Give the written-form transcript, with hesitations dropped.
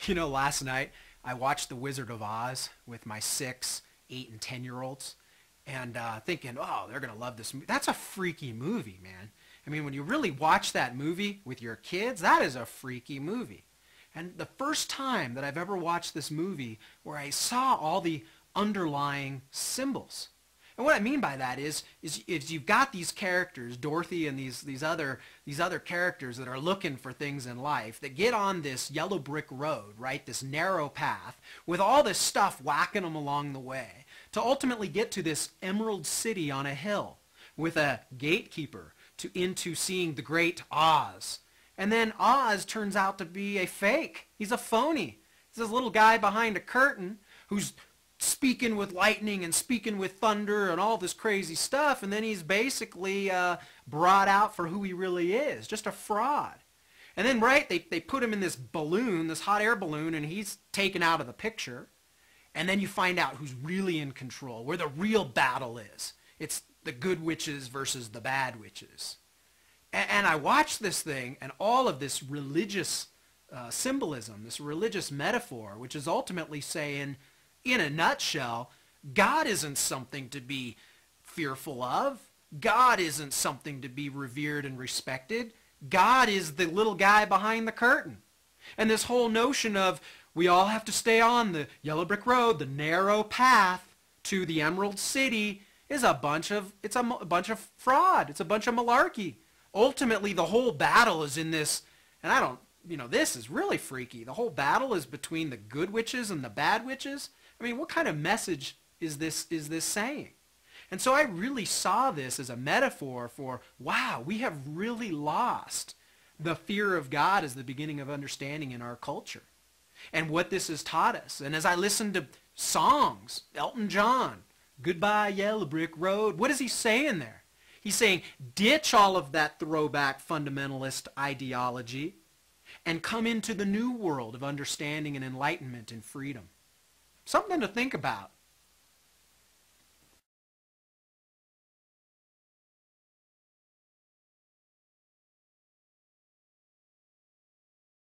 You know, last night I watched The Wizard of Oz with my 6, 8, and 10-year-olds, and thinking, oh, they're going to love this movie. That's a freaky movie, man. I mean, when you really watch that movie with your kids, that is a freaky movie. And the first time that I've ever watched this movie where I saw all the underlying symbols. And what I mean by that is you've got these characters, Dorothy and these other characters that are looking for things in life that get on this yellow brick road, right, this narrow path, with all this stuff whacking them along the way, to ultimately get to this emerald city on a hill with a gatekeeper into seeing the great Oz. And then Oz turns out to be a fake. He's a phony. He's this little guy behind a curtain who's speaking with lightning and speaking with thunder and all this crazy stuff, and then he's basically brought out for who he really is, just a fraud. And then, right, they put him in this balloon, this hot air balloon, and he's taken out of the picture. And then you find out who's really in control, where the real battle is. It's the good witches versus the bad witches. And I watched this thing, and all of this religious symbolism, this religious metaphor, which is ultimately saying, in a nutshell, God isn't something to be fearful of. God isn't something to be revered and respected. God is the little guy behind the curtain. And this whole notion of we all have to stay on the yellow brick road, the narrow path to the Emerald City, is a bunch of fraud. It's a bunch of malarkey. Ultimately, the whole battle is in this, and this is really freaky. The whole battle is between the good witches and the bad witches. I mean, what kind of message is this saying? And so I really saw this as a metaphor for, wow, we have really lost the fear of God as the beginning of understanding in our culture. And what this has taught us. And as I listened to songs, Elton John, Goodbye Yellow Brick Road, what is he saying there? He's saying, ditch all of that throwback fundamentalist ideology and come into the new world of understanding and enlightenment and freedom. Something to think about.